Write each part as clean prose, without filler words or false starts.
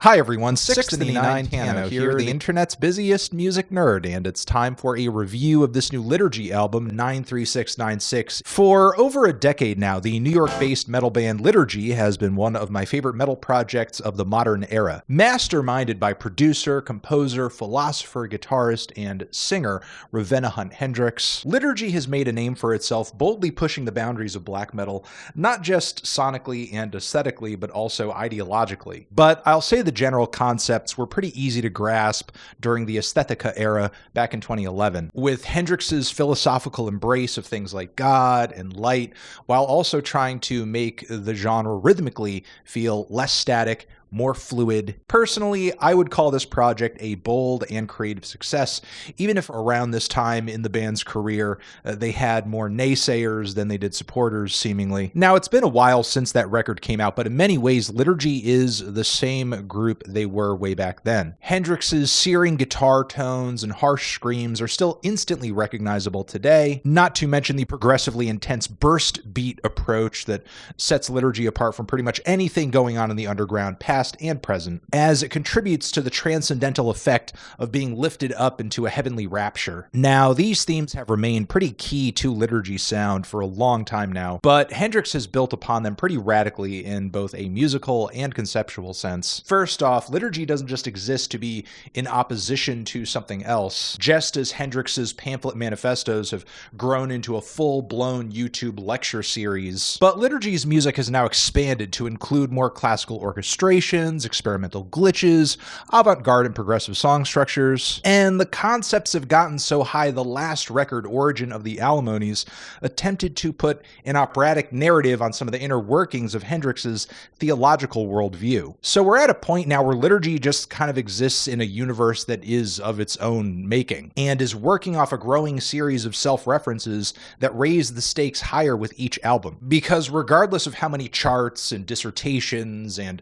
Hi everyone, 699 Tano here, the internet's busiest music nerd, and it's time for a review of this new Liturgy album, 93696. For over a decade now, the New York-based metal band Liturgy has been one of my favorite metal projects of the modern era. Masterminded by producer, composer, philosopher, guitarist, and singer Ravenna Hunt-Hendrix, Liturgy has made a name for itself boldly pushing the boundaries of black metal, not just sonically and aesthetically, but also ideologically. But I'll say the general concepts were pretty easy to grasp during the Aesthetica era back in 2011, with Hendrix's philosophical embrace of things like God and light, while also trying to make the genre rhythmically feel less static, more fluid. Personally, I would call this project a bold and creative success, even if around this time in the band's career, they had more naysayers than they did supporters, seemingly. Now, it's been a while since that record came out, but in many ways, Liturgy is the same group they were way back then. Hendrix's searing guitar tones and harsh screams are still instantly recognizable today, not to mention the progressively intense burst beat approach that sets Liturgy apart from pretty much anything going on in the underground past and present, as it contributes to the transcendental effect of being lifted up into a heavenly rapture. Now, these themes have remained pretty key to Liturgy's sound for a long time now, but Hendrix has built upon them pretty radically in both a musical and conceptual sense. First off, Liturgy doesn't just exist to be in opposition to something else, just as Hendrix's pamphlet manifestos have grown into a full-blown YouTube lecture series. But Liturgy's music has now expanded to include more classical orchestration, experimental glitches, avant-garde and progressive song structures, and the concepts have gotten so high the last record, Origin of the Alimonies, attempted to put an operatic narrative on some of the inner workings of Hendrix's theological worldview. So we're at a point now where Liturgy just kind of exists in a universe that is of its own making, and is working off a growing series of self-references that raise the stakes higher with each album. Because regardless of how many charts and dissertations and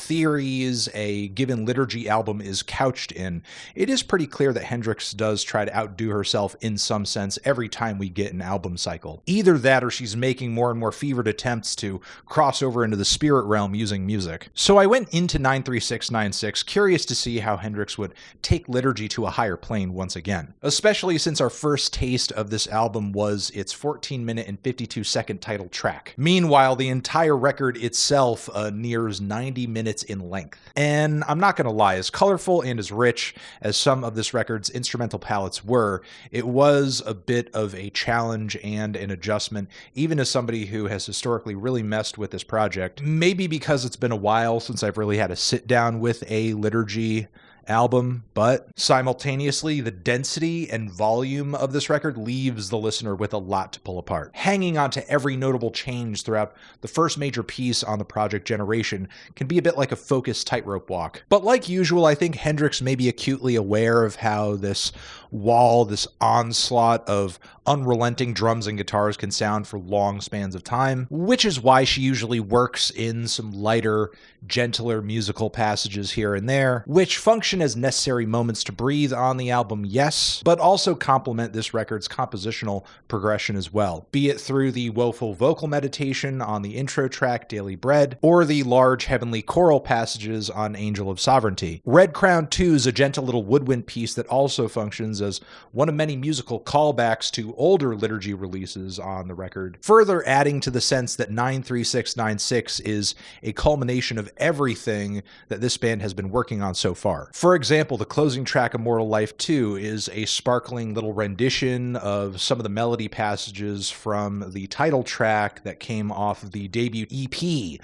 theories a given Liturgy album is couched in, it is pretty clear that Hendrix does try to outdo herself in some sense every time we get an album cycle. Either that or she's making more and more fevered attempts to cross over into the spirit realm using music. So I went into 93696 curious to see how Hendrix would take Liturgy to a higher plane once again, especially since our first taste of this album was its 14-minute and 52-second title track. Meanwhile, the entire record itself nears 90 minutes in length. And I'm not going to lie, as colorful and as rich as some of this record's instrumental palettes were, it was a bit of a challenge and an adjustment, even as somebody who has historically really messed with this project. Maybe because it's been a while since I've really had to sit down with a Liturgy album, but simultaneously the density and volume of this record leaves the listener with a lot to pull apart. Hanging on to every notable change throughout the first major piece on the project, Generation, can be a bit like a focused tightrope walk. But like usual, I think Hendrix may be acutely aware of how this wall, this onslaught of unrelenting drums and guitars can sound for long spans of time, which is why she usually works in some lighter, gentler musical passages here and there, which function as necessary moments to breathe on the album, yes, but also complement this record's compositional progression as well, be it through the woeful vocal meditation on the intro track, Daily Bread, or the large heavenly choral passages on Angel of Sovereignty. Red Crown 2 is a gentle little woodwind piece that also functions as one of many musical callbacks to older Liturgy releases on the record, further adding to the sense that 93696 is a culmination of everything that this band has been working on so far. For example, the closing track, Immortal Life 2, is a sparkling little rendition of some of the melody passages from the title track that came off of the debut EP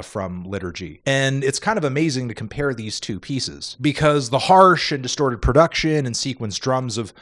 from Liturgy. And it's kind of amazing to compare these two pieces, because the harsh and distorted production and sequenced drums of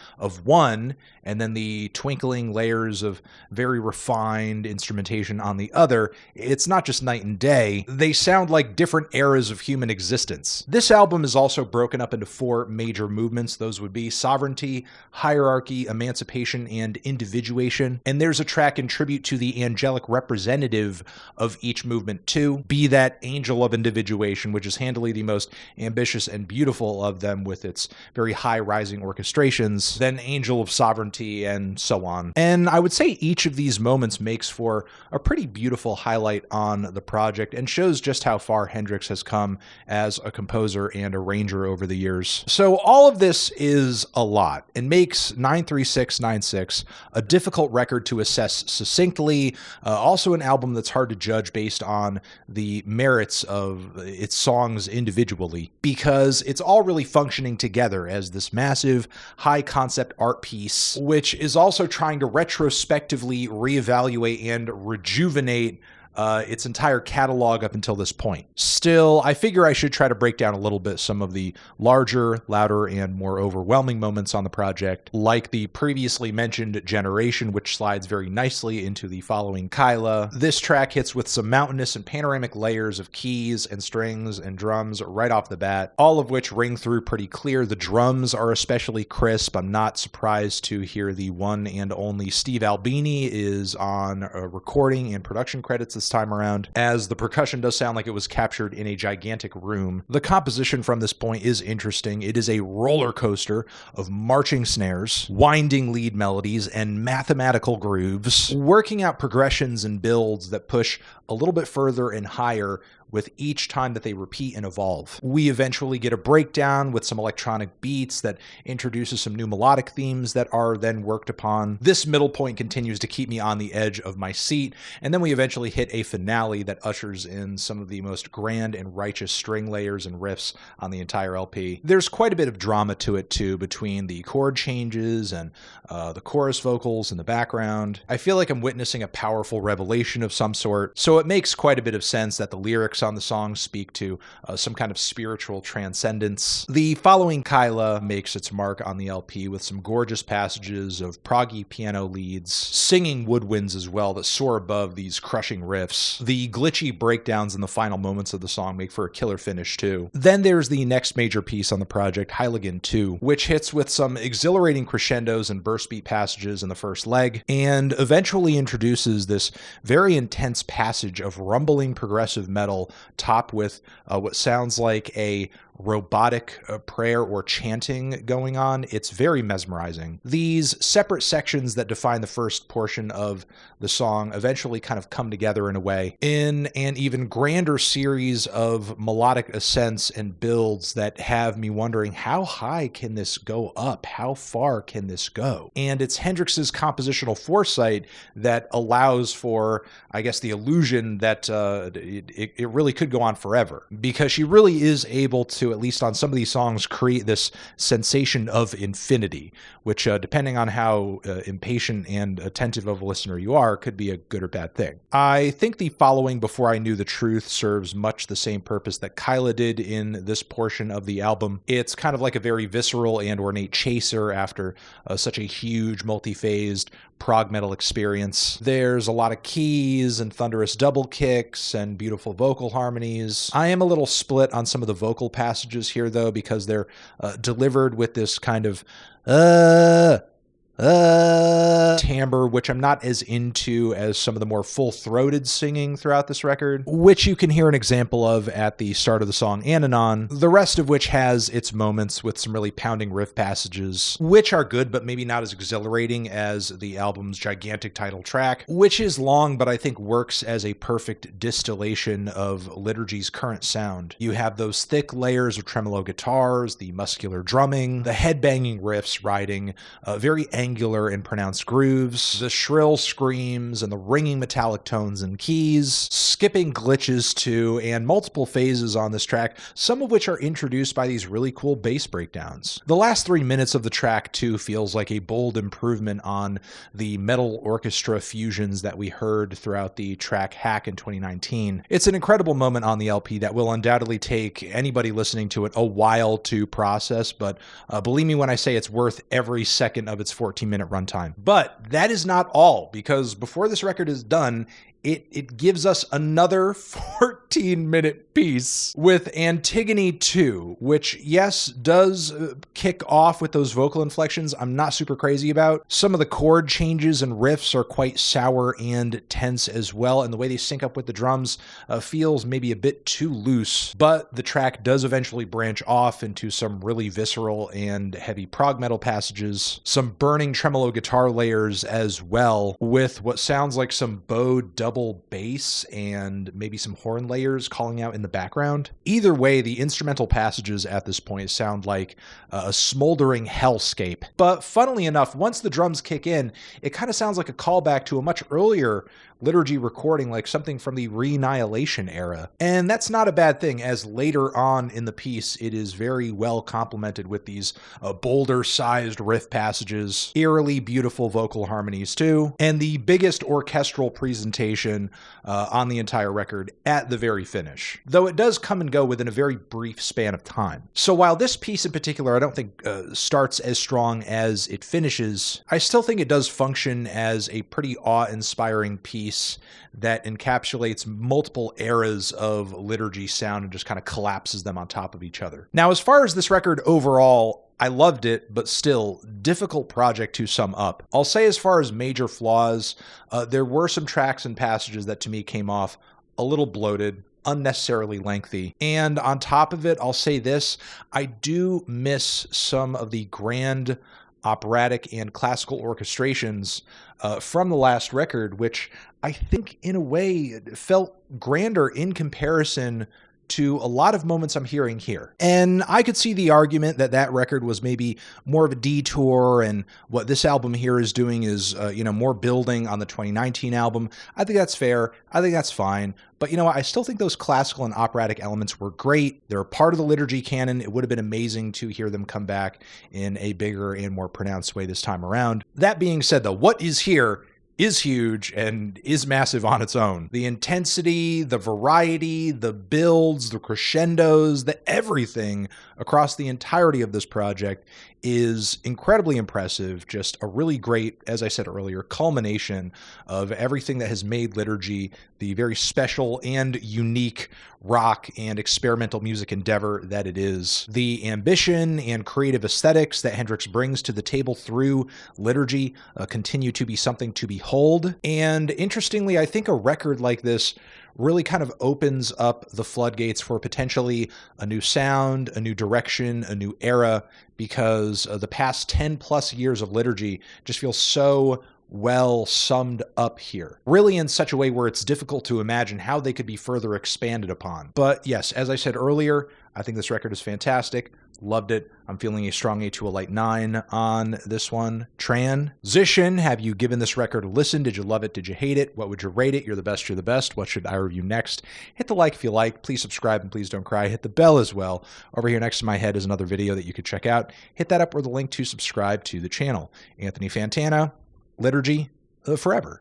one, and then the twinkling layers of very refined instrumentation on the other, it's not just night and day. They sound like different eras of human existence. This album is also broken broken up into 4 major movements. Those would be sovereignty, hierarchy, emancipation, and individuation. And there's a track in tribute to the angelic representative of each movement too, be that Angel of Individuation, which is handily the most ambitious and beautiful of them with its very high rising orchestrations, then Angel of Sovereignty, and so on. And I would say each of these moments makes for a pretty beautiful highlight on the project and shows just how far Hendrix has come as a composer and arranger over the years. So all of this is a lot and makes 93696 a difficult record to assess succinctly, also an album that's hard to judge based on the merits of its songs individually, because it's all really functioning together as this massive high concept art piece, which is also trying to retrospectively reevaluate and rejuvenate its entire catalog up until this point. Still, I figure I should try to break down a little bit some of the larger, louder, and more overwhelming moments on the project, like the previously mentioned Generation, which slides very nicely into the following CAELA. This track hits with some mountainous and panoramic layers of keys and strings and drums right off the bat, all of which ring through pretty clear. The drums are especially crisp. I'm not surprised to hear the one and only Steve Albini is on recording and production credits this time around, as the percussion does sound like it was captured in a gigantic room. The composition from this point is interesting. It is a roller coaster of marching snares, winding lead melodies, and mathematical grooves, working out progressions and builds that push a little bit further and higher with each time that they repeat and evolve. We eventually get a breakdown with some electronic beats that introduces some new melodic themes that are then worked upon. This middle point continues to keep me on the edge of my seat, and then we eventually hit a finale that ushers in some of the most grand and righteous string layers and riffs on the entire LP. There's quite a bit of drama to it too, between the chord changes and the chorus vocals in the background. I feel like I'm witnessing a powerful revelation of some sort, so it makes quite a bit of sense that the lyrics on the song speak to some kind of spiritual transcendence. The following CAELA makes its mark on the LP with some gorgeous passages of proggy piano leads, singing woodwinds as well that soar above these crushing riffs. The glitchy breakdowns in the final moments of the song make for a killer finish too. Then there's the next major piece on the project, HAELEGEN 2, which hits with some exhilarating crescendos and burst beat passages in the first leg, and eventually introduces this very intense passage of rumbling progressive metal topped with what sounds like a robotic prayer or chanting going on. It's very mesmerizing. These separate sections that define the first portion of the song eventually kind of come together in a way in an even grander series of melodic ascents and builds that have me wondering, how high can this go up? How far can this go? And it's Hendrix's compositional foresight that allows for, I guess, the illusion that it really could go on forever, because she really is able to, at least on some of these songs, create this sensation of infinity, which depending on how impatient and attentive of a listener you are, could be a good or bad thing. I think the following, Before I Knew the Truth, serves much the same purpose that CAELA did in this portion of the album. It's kind of like a very visceral and ornate chaser after such a huge multi-phased prog metal experience. There's a lot of keys and thunderous double kicks and beautiful vocal harmonies. I am a little split on some of the vocal passages here though, because they're delivered with this kind of timbre, which I'm not as into as some of the more full-throated singing throughout this record, which you can hear an example of at the start of the song Ananon, the rest of which has its moments with some really pounding riff passages, which are good, but maybe not as exhilarating as the album's gigantic title track, which is long, but I think works as a perfect distillation of Liturgy's current sound. You have those thick layers of tremolo guitars, the muscular drumming, the headbanging riffs riding very angular and pronounced grooves, the shrill screams and the ringing metallic tones and keys, skipping glitches too, and multiple phases on this track, some of which are introduced by these really cool bass breakdowns. The last 3 minutes of the track too feels like a bold improvement on the metal orchestra fusions that we heard throughout the track Hack in 2019. It's an incredible moment on the LP that will undoubtedly take anybody listening to it a while to process, but believe me when I say it's worth every second of its 14-minute runtime. But that is not all, because before this record is done, it gives us another 14 13-minute piece with Antigone 2, which, yes, does kick off with those vocal inflections I'm not super crazy about. Some of the chord changes and riffs are quite sour and tense as well, and the way they sync up with the drums feels maybe a bit too loose, but the track does eventually branch off into some really visceral and heavy prog metal passages, some burning tremolo guitar layers as well, with what sounds like some bowed double bass and maybe some horn layers calling out in the background. Either way, the instrumental passages at this point sound like a smoldering hellscape. But funnily enough, once the drums kick in, it kind of sounds like a callback to a much earlier Liturgy recording, like something from the Re-Annihilation era. And that's not a bad thing, as later on in the piece, it is very well complemented with these boulder-sized riff passages, eerily beautiful vocal harmonies too, and the biggest orchestral presentation on the entire record at the very finish, though it does come and go within a very brief span of time. So while this piece in particular I don't think starts as strong as it finishes, I still think it does function as a pretty awe-inspiring piece that encapsulates multiple eras of Liturgy sound and just kind of collapses them on top of each other. Now, as far as this record overall, I loved it, but still, difficult project to sum up. I'll say as far as major flaws, there were some tracks and passages that to me came off a little bloated, unnecessarily lengthy. And on top of it, I'll say this, I do miss some of the grand operatic and classical orchestrations from the last record, which I think in a way felt grander in comparison to a lot of moments I'm hearing here. And I could see the argument that that record was maybe more of a detour, and what this album here is doing is, more building on the 2019 album. I think that's fair. I think that's fine. But you know what? I still think those classical and operatic elements were great. They're a part of the Liturgy canon. It would have been amazing to hear them come back in a bigger and more pronounced way this time around. That being said, though, what is here is huge and is massive on its own. The intensity, the variety, the builds, the crescendos, the everything across the entirety of this project is incredibly impressive. Just a really great, as I said earlier, culmination of everything that has made Liturgy the very special and unique rock and experimental music endeavor that it is. The ambition and creative aesthetics that Hendrix brings to the table through Liturgy continue to be something to behold. And interestingly, I think a record like this really kind of opens up the floodgates for potentially a new sound, a new direction, a new era, because the past 10 plus years of Liturgy just feels so well summed up here, really in such a way where it's difficult to imagine how they could be further expanded upon. But yes, as I said earlier, I think this record is fantastic. Loved it. I'm feeling a strong 8 to a light 9 on this one. Transition. Have you given this record a listen? Did you love it? Did you hate it? What would you rate it? You're the best. You're the best. What should I review next? Hit the like if you like. Please subscribe and please don't cry. Hit the bell as well. Over here next to my head is another video that you could check out. Hit that up or the link to subscribe to the channel. Anthony Fantana, Liturgy, forever.